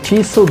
$600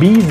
$20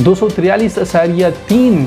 $243.3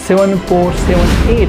7478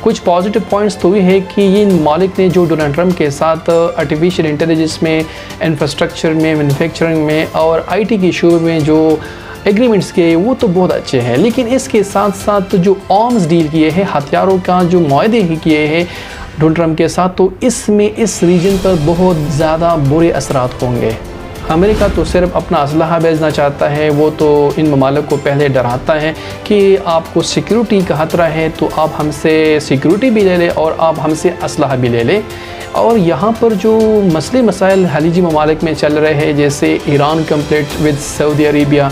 کچھ positive points تو یہ ہے کہ یہ ممالک نے جو ڈونلڈ ٹرمپ کے ساتھ آرٹیفیشیل انٹیلیجنس میں، انفراسٹرکچر میں، مینوفیکچرنگ میں اور آئی ٹی کے شعبے میں جو ایگریمنٹس کیے وہ تو بہت اچھے ہیں، لیکن اس کے ساتھ ساتھ جو آرمز ڈیل کیے ہیں، ہتھیاروں کا جو معاہدے ہی کیے ہیں ڈونلڈ ٹرمپ کے ساتھ، تو اس میں اس ریجن پر بہت زیادہ برے اثرات ہوں گے۔ امریکہ تو صرف اپنا اسلحہ بھیجنا چاہتا ہے، وہ تو ان ممالک کو پہلے ڈراتا ہے کہ آپ کو سیکیورٹی کا خطرہ ہے تو آپ ہم سے سیکیورٹی بھی لے لیں اور آپ ہم سے اسلحہ بھی لے لیں۔ اور یہاں پر جو مسائل خلیجی ممالک میں چل رہے ہیں، جیسے ایران کنفلکٹ ود سعودی عربیہ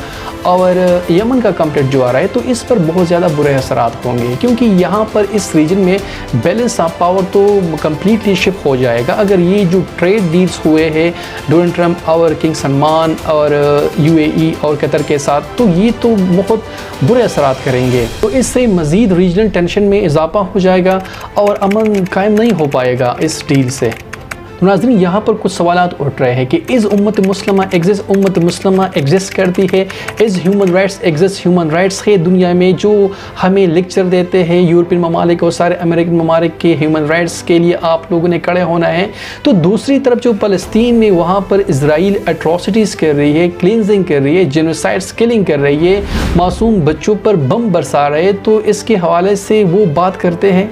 اور یمن کا کنفلکٹ جو آ رہا ہے، تو اس پر بہت زیادہ برے اثرات ہوں گے، کیونکہ یہاں پر اس ریجن میں بیلنس آف پاور تو کمپلیٹلی شفٹ ہو جائے گا۔ اگر یہ جو ٹریڈ ڈیلز ہوئے ہیں ڈونلڈ ٹرمپ اور کنگ سلمان اور UAE اور قطر کے ساتھ، تو یہ تو بہت برے اثرات کریں گے، تو اس سے مزید ریجنل ٹینشن میں اضافہ ہو جائے گا اور امن قائم نہیں ہو پائے گا اس ڈیل سے۔ تو ناظرین، یہاں پر کچھ سوالات اٹھ رہے ہیں کہ امت مسلمہ ایگزسٹ کرتی ہے، ہیومن رائٹس ہیومن رائٹس ہے دنیا میں، جو ہمیں لیکچر دیتے ہیں یورپین ممالک اور سارے امریکن ممالک کے ہیومن رائٹس کے لیے آپ لوگوں نے کھڑے ہونا ہے۔ تو دوسری طرف جو فلسطین میں وہاں پر اسرائیل اٹراسٹیز کر رہی ہے، کلینزنگ کر رہی ہے، جینوسائڈس کلنگ کر رہی ہے، معصوم بچوں پر بم برسا رہے، تو اس کے حوالے سے وہ بات کرتے ہیں؟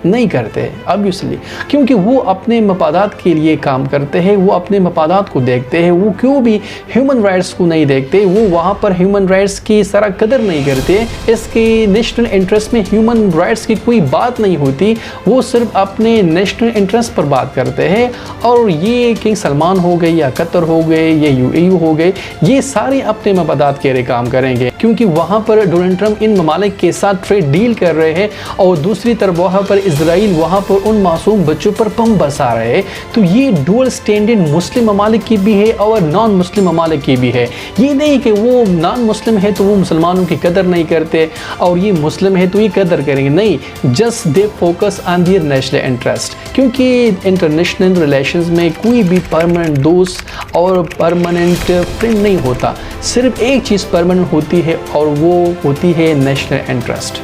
نہیں کرتے obviously، کیونکہ وہ اپنے مفادات کے لیے کام کرتے ہیں، وہ اپنے مفادات کو دیکھتے ہیں، وہ کیوں بھی ہیومن رائٹس کو نہیں دیکھتے، وہ وہاں پر ہیومن رائٹس کی سارا قدر نہیں کرتے، اس کے نیشنل انٹرسٹ میں ہیومن رائٹس کی کوئی بات نہیں ہوتی، وہ صرف اپنے نیشنل انٹرسٹ پر بات کرتے ہیں۔ اور یہ کنگ سلمان ہو گئے یا قطر ہو گئے یا UAE ہو گئے، یہ سارے اپنے مفادات کے لیے کام کریں گے، کیونکہ وہاں پر ڈونلڈ ٹرمپ ان ممالک کے ساتھ ٹریڈ ڈیل کر رہے ہیں اور دوسری طرف وہاں پر اسرائیل وہاں پر ان معصوم بچوں پر بم برسا رہے ہیں۔ تو یہ ڈوئل سٹینڈرڈ مسلم ممالک کی بھی ہے اور نان مسلم ممالک کی بھی ہے۔ یہ نہیں کہ وہ نان مسلم ہے تو وہ مسلمانوں کی قدر نہیں کرتے اور یہ مسلم ہے تو یہ قدر کریں گے، نہیں، just the focus on their national interest, کیونکہ انٹرنیشنل ریلیشنز میں کوئی بھی پرماننٹ دوست اور پرماننٹ فرینڈ نہیں ہوتا، صرف ایک چیز پرماننٹ ہوتی ہے اور وہ ہوتی ہے نیشنل انٹرسٹ۔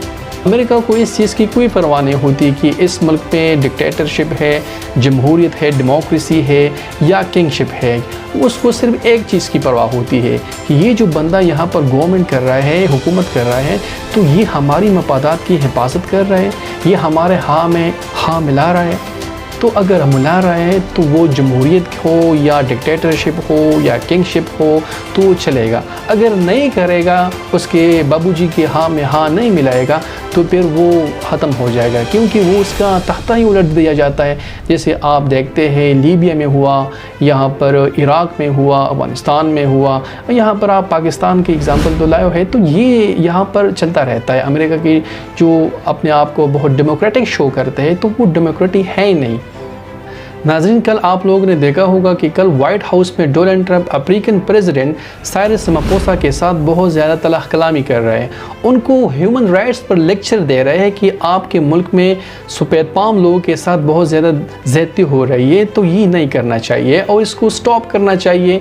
امریکہ کو اس چیز کی کوئی پرواہ نہیں ہوتی کہ اس ملک میں ڈکٹیٹرشپ ہے، جمہوریت ہے، ڈیموکریسی ہے یا کنگ شپ ہے، اس کو صرف ایک چیز کی پرواہ ہوتی ہے کہ یہ جو بندہ یہاں پر گورنمنٹ کر رہا ہے، حکومت کر رہا ہے، تو یہ ہماری مفادات کی حفاظت کر رہا ہے، یہ ہمارے ہاں میں ہاں ملا رہا ہے۔ تو اگر ملا رہا ہے تو وہ جمہوریت ہو یا ڈکٹیٹرشپ ہو یا کنگ شپ ہو تو چلے گا، اگر نہیں کرے گا، اس کے بابو جی کے ہاں میں ہاں نہیں ملائے گا تو پھر وہ ختم ہو جائے گا، کیونکہ وہ اس کا تختہ ہی الٹ دیا جاتا ہے، جیسے آپ دیکھتے ہیں لیبیا میں ہوا، یہاں پر عراق میں ہوا، افغانستان میں ہوا، یہاں پر آپ پاکستان کی اگزامپل تو لائے ہے، تو یہ یہاں پر چلتا رہتا ہے۔ امریکہ کی جو اپنے آپ کو بہت ڈیموکریٹک شو کرتے ہیں تو وہ ڈیموکریٹک ہے ہی نہیں۔ ناظرین، کل آپ لوگوں نے دیکھا ہوگا کہ کل وائٹ ہاؤس میں Donald Trump African president Cyril Ramaphosa کے ساتھ بہت زیادہ تلخ کلامی کر رہے ہیں، ان کو ہیومن رائٹس پر لیکچر دے رہے ہیں کہ آپ کے ملک میں سفید پام لوگوں کے ساتھ بہت زیادہ زیادتی ہو رہی ہے، تو یہ نہیں کرنا چاہیے اور اس کو سٹاپ کرنا چاہیے۔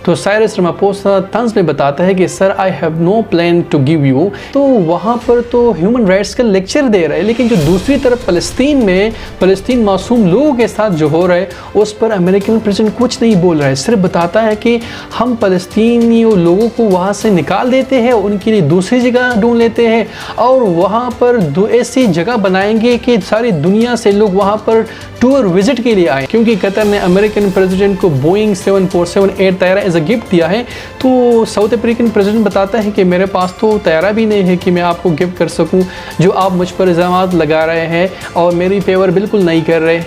تو سائرس راماپوسا طنز میں بتاتا ہے کہ sir I have no plan to give you, تو وہاں پر تو ہیومن رائٹس کا لیکچر دے رہے ہیں، لیکن جو دوسری طرف فلسطین معصوم لوگوں کے ساتھ جو ہو رہا ہے اس پر امریکن پریزیڈنٹ کچھ نہیں بول رہا ہے، صرف بتاتا ہے کہ ہم فلسطینی لوگوں کو وہاں سے نکال دیتے ہیں، ان کے لیے دوسری جگہ ڈھونڈ لیتے ہیں اور وہاں پر ایسی جگہ بنائیں گے کہ ساری دنیا سے لوگ وہاں پر ٹور وزٹ کے لیے آئیں، کیونکہ قطر نے امریکن پریزیڈنٹ کو بوئنگ 747-8 طیارہ ایز اے گفٹ دیا ہے، تو ساؤتھ افریقن پریزیڈنٹ بتاتا ہے کہ میرے پاس تو طیارہ بھی نہیں ہے کہ میں آپ کو گفٹ کر سکوں، جو آپ مجھ پر الزامات لگا رہے ہیں اور میری فیور بالکل نہیں کر رہے۔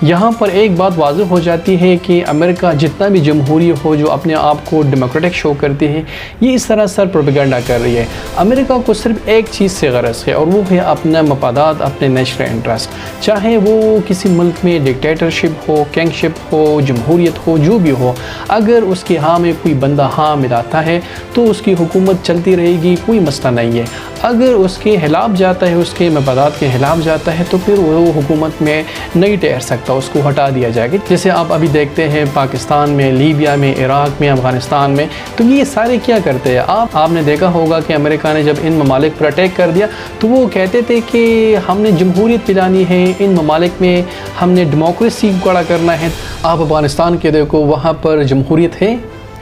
یہاں پر ایک بات واضح ہو جاتی ہے کہ امریکہ جتنا بھی جمہوری ہو جو اپنے آپ کو ڈیموکریٹک شو کرتی ہے، یہ اس طرح سر پروپیگنڈا کر رہی ہے۔ امریکہ کو صرف ایک چیز سے غرض ہے اور وہ ہے اپنا مفادات، اپنے نیشنل انٹرسٹ، چاہے وہ کسی ملک میں ڈکٹیٹرشپ ہو، کنگ شپ ہو، جمہوریت ہو، جو بھی ہو، اگر اس کے ہاں میں کوئی بندہ ہاں ملاتا ہے تو اس کی حکومت چلتی رہے گی، کوئی مسئلہ نہیں ہے۔ اگر اس کے خلاف جاتا ہے، اس کے مفادات کے خلاف جاتا ہے تو پھر وہ حکومت میں نہیں ٹھہر سکتا۔ سکتا، اس کو ہٹا دیا جائے گا، جیسے آپ ابھی دیکھتے ہیں پاکستان میں، لیبیا میں، عراق میں، افغانستان میں۔ تو یہ سارے کیا کرتے ہیں؟ آپ نے دیکھا ہوگا کہ امریکہ نے جب ان ممالک پر اٹیک کر دیا تو وہ کہتے تھے کہ ہم نے جمہوریت پلانی ہے، ان ممالک میں ہم نے ڈیموکریسی کو کھڑا کرنا ہے۔ آپ افغانستان کے دیکھو، وہاں پر جمہوریت ہے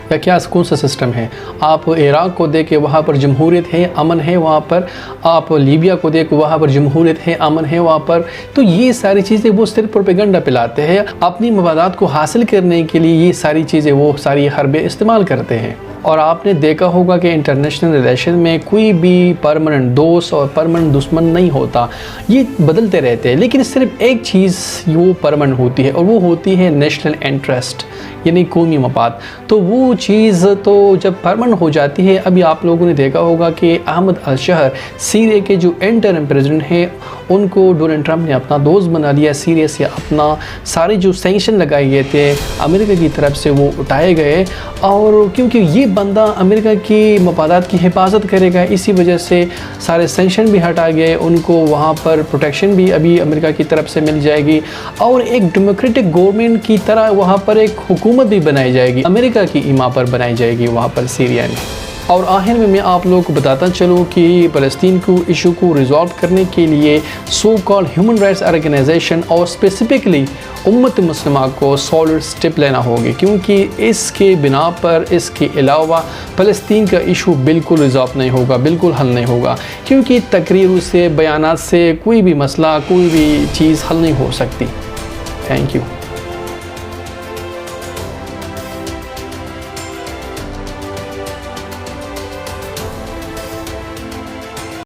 یا کیا کون سا سسٹم ہے؟ آپ عراق کو دیکھیں، وہاں پر جمہوریت ہے، امن ہے وہاں پر۔ آپ لیبیا کو دیکھو، وہاں پر جمہوریت ہے، امن ہے وہاں پر۔ تو یہ ساری چیزیں وہ صرف پروپیگنڈا پلاتے ہیں، اپنی مفادات کو حاصل کرنے کے لیے یہ ساری چیزیں، وہ ساری حربیں استعمال کرتے ہیں۔ اور آپ نے دیکھا ہوگا کہ انٹرنیشنل ریلیشن میں کوئی بھی پرماننٹ دوست اور پرماننٹ دشمن نہیں ہوتا، یہ بدلتے رہتے ہیں، لیکن صرف ایک چیز وہ پرماننٹ ہوتی ہے، اور وہ ہوتی ہے نیشنل انٹرسٹ، یعنی قومی مفاد۔ تو وہ چیز تو جب پرماننٹ ہو جاتی ہے، ابھی آپ لوگوں نے دیکھا ہوگا کہ احمد الشہر، سیریا کے جو انٹرم پریزیڈنٹ ہیں، ان کو ڈونلڈ ٹرمپ نے اپنا دوست بنا لیا، سیریا سے اپنا سارے جو سینکشن لگائے گئے تھے امریکہ کی طرف سے وہ اٹھائے گئے، اور کیونکہ یہ بندہ امریکہ کی مفادات کی حفاظت کرے گا، اسی وجہ سے سارے سینکشن بھی ہٹا گئے، ان کو وہاں پر پروٹیکشن بھی ابھی امریکہ کی طرف سے مل جائے گی، اور ایک ڈیموکریٹک گورنمنٹ کی طرح وہاں پر ایک حکومت بھی بنائی جائے گی، امریکہ کی ایما پر بنائی جائے گی وہاں پر سیریا میں۔ اور آخر میں آپ لوگوں کو بتاتا چلوں کہ فلسطین کو ایشو کو ریزالو کرنے کے لیے سو کال ہیومن رائٹس آرگنائزیشن اور اسپیسیفکلی امت مسلمہ کو سالڈ سٹیپ لینا ہوگی، کیونکہ اس کے بنا پر، اس کے علاوہ فلسطین کا ایشو بالکل ریزالو نہیں ہوگا، بالکل حل نہیں ہوگا، کیونکہ تقریروں سے، بیانات سے کوئی بھی مسئلہ، کوئی بھی چیز حل نہیں ہو سکتی۔ Thank you.